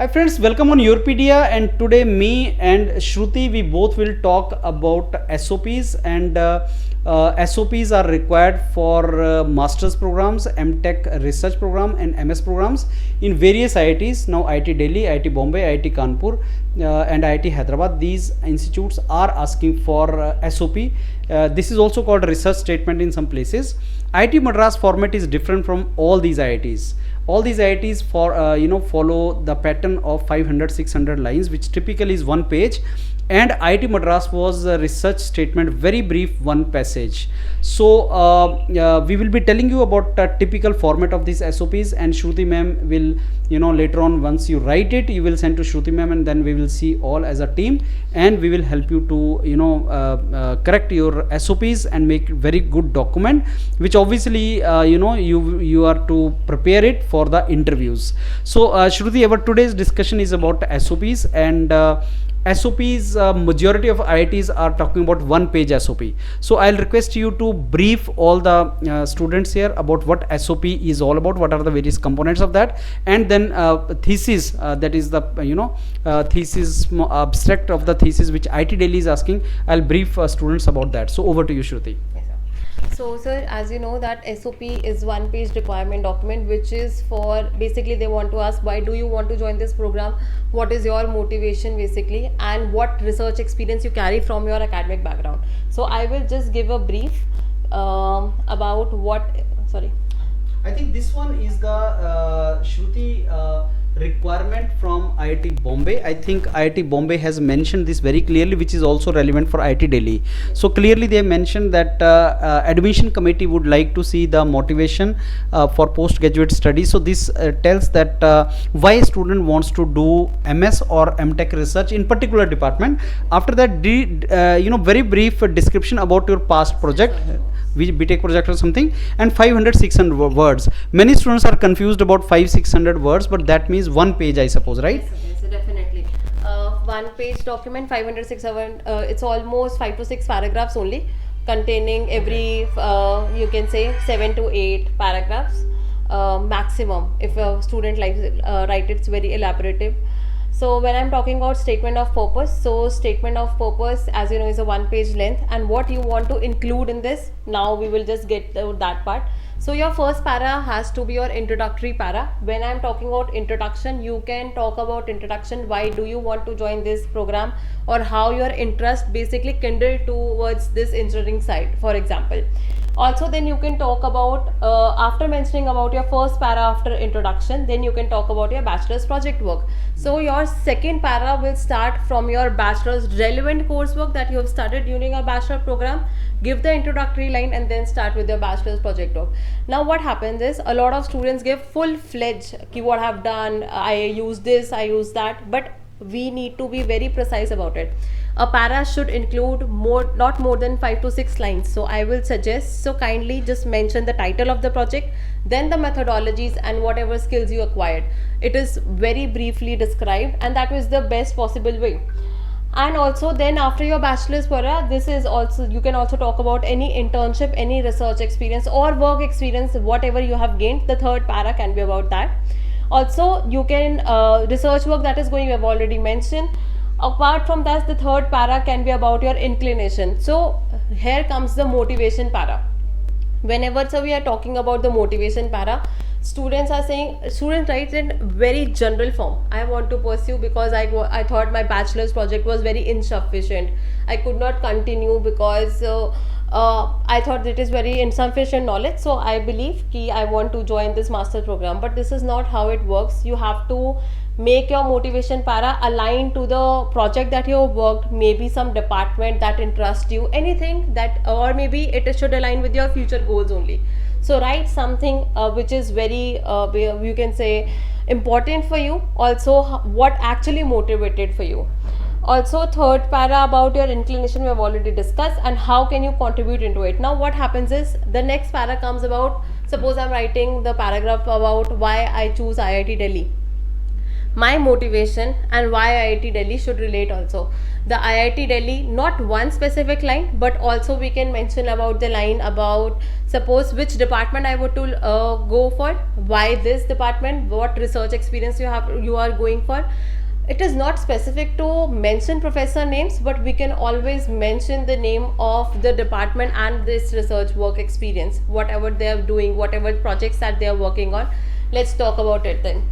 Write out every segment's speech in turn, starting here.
Hi friends, welcome on Europedia, and today me and Shruti we both will talk about SOPs and SOPs are required for master's programs, MTech research program and MS programs in various IITs. Now IIT Delhi, IIT Bombay, IIT Kanpur and IIT Hyderabad. These institutes are asking for SOP. This is also called research statement in some places. IIT Madras format is different from all these IITs. All these IITs follow the pattern of 500-600 lines, which typically is one page, and IIT Madras was a research statement, very brief, one passage. So we will be telling you about the typical format of these SOPs, and Shruti ma'am will later on, once you write it, you will send to Shruti ma'am, and then we will see all as a team, and we will help you to correct your SOPs and make very good document, which obviously you are to prepare it for the interviews. So Shruti, our today's discussion is about SOPs, and SOPs, majority of IITs are talking about one page SOP. So I'll request you to brief all the students here about what SOP is all about, what are the various components of that, and then thesis, that is the thesis, abstract of the thesis which IIT Delhi is asking. I'll brief students about that. So over to you, Shruti. So sir, as you know that SOP is one page requirement document, which is for basically they want to ask why do you want to join this program, what is your motivation basically, and what research experience you carry from your academic background. So I will just give a brief about I think this one is the Shruti requirement from IIT Bombay. I think IIT Bombay has mentioned this very clearly, which is also relevant for IIT Delhi. So clearly they mentioned that admission committee would like to see the motivation for postgraduate studies. So this tells that why a student wants to do MS or MTech research in particular department. After that, very brief description about your past project, BTech project or something, and 500-600 words. Many students are confused about 500-600 words, but that means one page, I suppose, right? Yes, definitely. One page document, 500-600. It's almost 5 to 6 paragraphs only, containing every you can say 7 to 8 paragraphs maximum. If a student likes write, it's very elaborative. So when I'm talking about statement of purpose, so statement of purpose, as you know, is a one page length, and what you want to include in this, now we will just get to that part. So your first para has to be your introductory para. When I'm talking about introduction, you can talk about introduction, why do you want to join this program, or how your interest basically kindled towards this engineering side, for example. Also then you can talk about after mentioning about your first para after introduction, then you can talk about your bachelor's project work. So your second para will start from your bachelor's relevant coursework that you have started during a bachelor program, give the introductory line, and then start with your bachelor's project work. Now what happens is a lot of students give full-fledged what I have done, I use this, I use that, but we need to be very precise about it. A para should include not more than 5 to 6 lines. So I will suggest, so kindly just mention the title of the project, then the methodologies and whatever skills you acquired. It is very briefly described, and that was the best possible way. And also then after your bachelor's para, this is also, you can also talk about any internship, any research experience or work experience, whatever you have gained. The third para can be about that. Also you can research work, that is going, you have already mentioned. Apart from that, the third para can be about your inclination. So here comes the motivation para. Whenever we are talking about the motivation para, students write in very general form. I want to pursue because I thought my bachelor's project was very insufficient. I could not continue because I thought it is very insufficient knowledge. So I believe I want to join this master program. But this is not how it works. You have to make your motivation para align to the project that you have worked, maybe some department that interests you, anything that, or maybe it should align with your future goals only. So write something which is very you can say important for you, also what actually motivated for you. Also third para about your inclination we have already discussed, and how can you contribute into it. Now what happens is the next para comes about, suppose I'm writing the paragraph about why I choose IIT Delhi. my motivation, and why IIT Delhi should relate also. The IIT Delhi, not one specific line, but also we can mention about the line about suppose which department I would to go for, why this department, what research experience you are going for. It is not specific to mention professor names, but we can always mention the name of the department and this research work experience, whatever they are doing, whatever projects that they are working on. Let's talk about it then.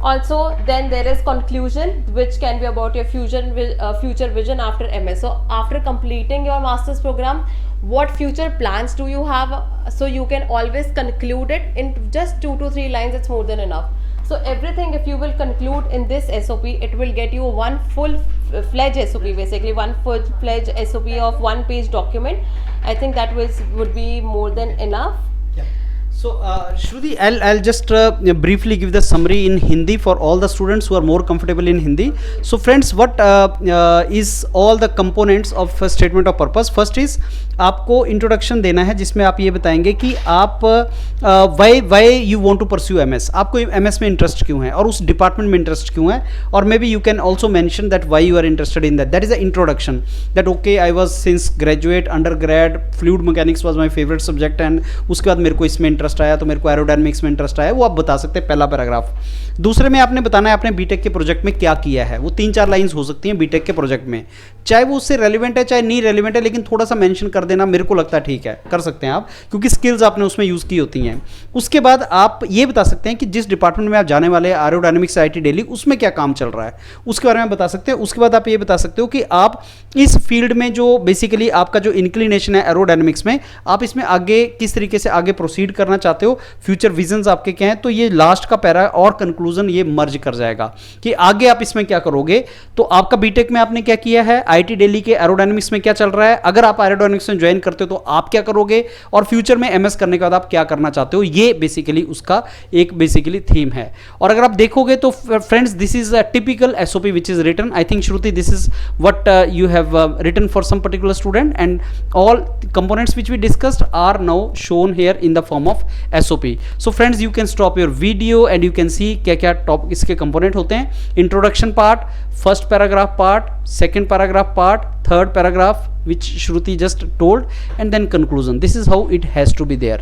Also, then there is conclusion, which can be about your future vision after MS. So after completing your master's program, what future plans do you have? So you can always conclude it in just 2 to 3 lines. It's more than enough. So everything, if you will conclude in this SOP, it will get you one full-fledged SOP, basically one full-fledged SOP of 1-page document. I think that would be more than enough. So, Shruti, I'll just briefly give the summary in Hindi for all the students who are more comfortable in Hindi. So, friends, what is all the components of statement of purpose? First is आपको introduction देना है जिसमें आप ये बताएंगे कि आप why you want to pursue MS, आपको MS में इंटरेस्ट क्यों है और उस डिपार्टमेंट में इंटरेस्ट क्यों है, और maybe you can also mention that why you are interested in that is the introduction, that okay I was since graduate undergrad fluid mechanics was my favourite subject and उसके बाद मेरे को इसमें interest आया तो मेरे को aerodynamics में इंटरेस्ट आया, वो आप बता सकते हैं पहला पैराग्राफ। दूसरे में आपने बताना है आपने बीटेक के प्रोजेक्ट में क्या किया है, वो 3-4 लाइंस हो सकती हैं बीटेक के प्रोजेक्ट में, चाहे वो उससे रेलिवेंट है चाहे नहीं रेलिवेंट है, लेकिन थोड़ा सा मेंशन कर देना मेरे को लगता है ठीक है, कर सकते हैं आप, क्योंकि स्किल्स आपने उसमें यूज़ की होती हैं। उसके बाद आप ये बता सकते हैं कि जिस डिपार्टमेंट में आप जाने वाले हैं एरोडायनेमिक्स IIT दिल्ली, उसमें क्या काम चल रहा है उसके बारे में बता सकते हैं। उसके बाद आप ये बता सकते हो कि आप इस फील्ड में जो बेसिकली आपका जो इंक्लिनेशन है एरोडायनेमिक्स में, आप इसमें आगे किस तरीके से आगे प्रोसीड करना चाहते हो, फ्यूचर विजन्स आपके क्या हैं। तो ये लास्ट का पैरा और कंक्लूजन ये मर्ज कर जाएगा कि आगे आप इसमें क्या करोगे। तो आपका बीटेक में आपने क्या किया है, IIT दिल्ली के एरोडायनेमिक्स में क्या चल रहा है, अगर आप एरोडायनेमिक्स में ज्वाइन करते हो तो आप क्या करोगे, और फ्यूचर में MS करने के बाद आप क्या करना चाहते हो, ये बेसिकली उसका एक बेसिकली थीम है। और अगर आप देखोगे तो friends this is a typical SOP which is written, I think Shruti this is what you have written for some particular student, and all components which we discussed are now shown here in the form of SOP. So friends, you can stop your video and you can see क्या क्या top इसके component होते हैं। Introduction part, first paragraph part, second paragraph part, third paragraph which Shruti just told, and then conclusion. This is how it has to be there.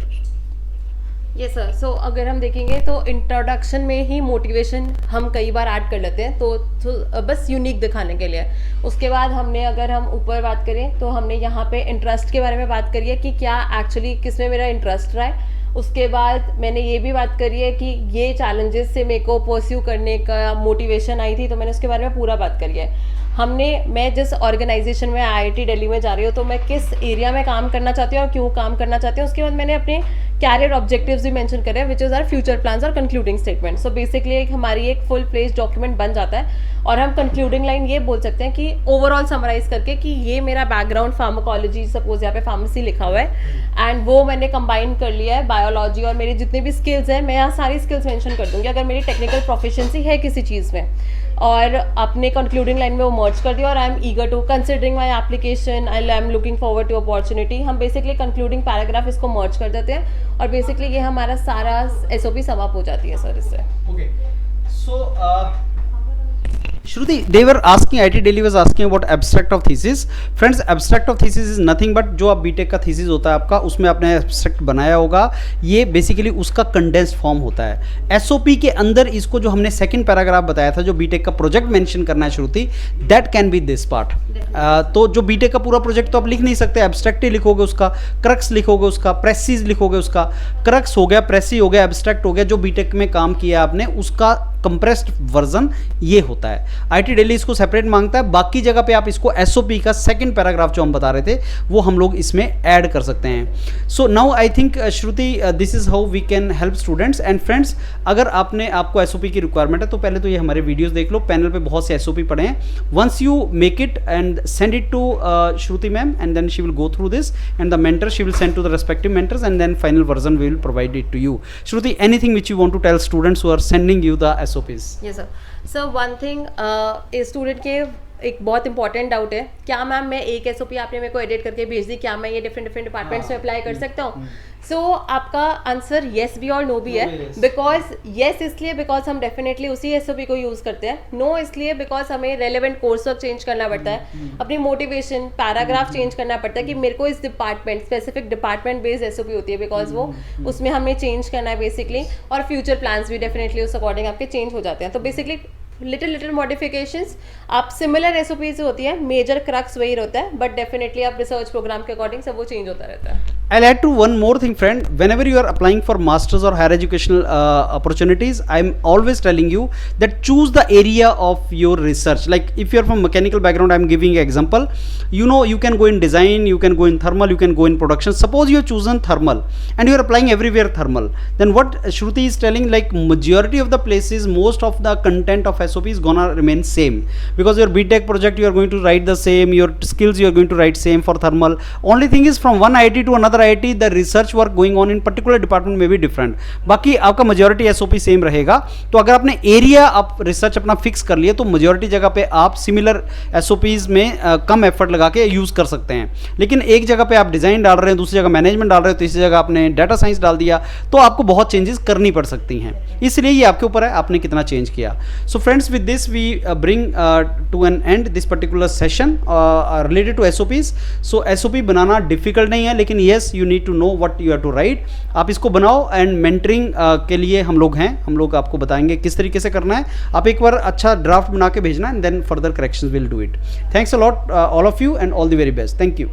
Yes sir. So अगर हम देखेंगे तो introduction में ही motivation हम कई बार add कर लेते हैं, तो बस यूनिक दिखाने के लिए। उसके बाद हमने अगर हम ऊपर बात करें तो हमने यहाँ पे इंटरेस्ट के बारे में बात करी है कि क्या एक्चुअली किस में मेरा इंटरेस्ट रहा है। उसके बाद मैंने ये भी बात करी है कि ये चैलेंजेस से मेरे को परस्यू करने का मोटिवेशन आई थी, तो मैंने उसके बारे में पूरा बात करी है। मैं जिस ऑर्गेनाइजेशन में IIT दिल्ली में जा रही हूँ तो मैं किस एरिया में काम करना चाहती हूँ और क्यों काम करना चाहती हूँ। उसके बाद मैंने अपने कैरियर ऑब्जेक्टिव्स भी मेंशन करे हैं, which is our future plans और कंक्लूडिंग स्टेटमेंट। सो बेसिकली हमारी एक फुल प्लेज डॉक्यूमेंट बन जाता है, और हम कंक्लूडिंग लाइन ये बोल सकते हैं कि ओवरऑल समराइज करके कि ये मेरा बैकग्राउंड फार्माकोलॉजी, सपोज यहाँ पे फार्मेसी लिखा हुआ है, एंड वो मैंने कंबाइन कर लिया है बायोलॉजी, और मेरी जितनी भी स्किल्स हैं मैं यहाँ सारी स्किल्स मेंशन कर दूँगी अगर मेरी टेक्निकल प्रोफिशिएंसी है किसी चीज़ में, और अपने कंक्लूडिंग लाइन में वो मर्ज कर दिया। और I am eager to considering my application, I am looking forward to opportunity. हम बेसिकली कंक्लूडिंग पैराग्राफ इसको मर्ज कर देते हैं, और बेसिकली ये हमारा सारा SOP समाप्त हो जाती है सर इससे। Okay. So, Shruti, they were asking, IIT Delhi was asking about abstract of thesis. Friends, abstract of thesis is nothing but जो आप बीटेक का thesis होता है आपका, उसमें आपने abstract बनाया होगा, ये बेसिकली उसका condensed form होता है। SOP के अंदर इसको जो हमने सेकंड पैराग्राफ बताया था, जो बीटेक का प्रोजेक्ट मेंशन करना है श्रुति, that can be this part. तो जो बीटेक का पूरा प्रोजेक्ट तो आप लिख नहीं सकते, एब्स्ट्रैक्ट ही लिखोगे, उसका क्रक्स लिखोगे, उसका प्रेसिस लिखोगे, उसका क्रक्स हो गया, प्रेसी हो गया, एब्स्ट्रैक्ट हो गया, जो बीटेक में काम किया आपने उसका कंप्रेस्ड वर्जन ये होता है। IIT दिल्ली इसको सेपरेट मांगता है, बाकी जगह पे आप इसको SOP का सेकंड पैराग्राफ जो हम बता रहे थे वो हम लोग इसमें ऐड कर सकते हैं। So now I think Shruti this is how we can help students and friends. अगर आपको SOP की रिक्वायरमेंट है तो पहले तो ये हमारे वीडियोस देख लो, पैनल पे बहुत से SOP पड़े हैं। Once you make it and send it to Shruti ma'am, and then she will go through this, and the mentor she will send to the respective mentors, and then final version we will provide it to you. Shruti, anything which you want to tell students who are sending you the SOPs? Yes sir. So one thing, student के एक बहुत important doubt है, क्या ma'am मैं एक SOP आपने मेरे को एडिट करके भेज दी, क्या मैं ये डिफरेंट डिफरेंट डिपार्टमेंट्स में अप्लाई कर सकता हूँ? सो आपका आंसर येस भी और नो भी है। बिकॉज येस इसलिए बिकॉज हम डेफिनेटली उसी एसओपी को यूज करते हैं, नो इसलिए बिकॉज हमें रेलेवेंट कोर्स वर्क चेंज करना पड़ता है, अपनी मोटिवेशन पैराग्राफ चेंज करना पड़ता है कि मेरे को इस department specific department based SOP होती है, बिकॉज वो उसमें हमें चेंज करना है बेसिकली, और फ्यूचर प्लान्स भी डेफिनेटली उस अकॉर्डिंग आपके चेंज हो जाते हैं। तो बेसिकली लिटिल मॉडिफिकेशंस आप सिमिलर एसओपीज होती है, मेजर क्रक्स वही रहता है, बट डेफिनेटली आप रिसर्च प्रोग्राम के अकॉर्डिंग सब वो चेंज होता रहता है। I'll add to one more thing, friend. Whenever you are applying for masters or higher educational opportunities, I'm always telling you that choose the area of your research. Like if you're from mechanical background, I'm giving an example. You know, you can go in design, you can go in thermal, you can go in production. Suppose you have chosen thermal and you're applying everywhere thermal. Then what Shruti is telling, like majority of the places, most of the content of SOP is gonna remain same, because your BTech project you are going to write the same, your skills you are going to write same for thermal. Only thing is from one IIT to another IIT, the research work going on in particular department may be different. बाकी आपका majority SOP same रहेगा। तो अगर आपने area आप research अपना fix कर लिए तो majority जगह पे आप सिमिलर SOPs में कम एफर्ट लगा के यूज कर सकते हैं। लेकिन एक जगह पे आप डिजाइन डाल रहे हैं, दूसरी जगह मैनेजमेंट डाल रहे हैं, तीसरी जगह आपने डाटा साइंस डाल दिया, तो आपको बहुत चेंजेस करनी पड़ सकती हैं। इसलिए ये आपके ऊपर है आपने कितना चेंज किया। So friends, with this we bring to an end this particular session related to SOPs। So SOP बनाना डिफिकल्ट नहीं है, लेकिन yes you need to know what you have to write. आप इसको बनाओ एंड मेंटरिंग के लिए हम लोग हैं, हम लोग आपको बताएंगे किस तरीके से करना है। आप एक बार अच्छा ड्राफ्ट बना के भेजना and then further corrections will do it. Thanks a lot all of you and all the very best. Thank you.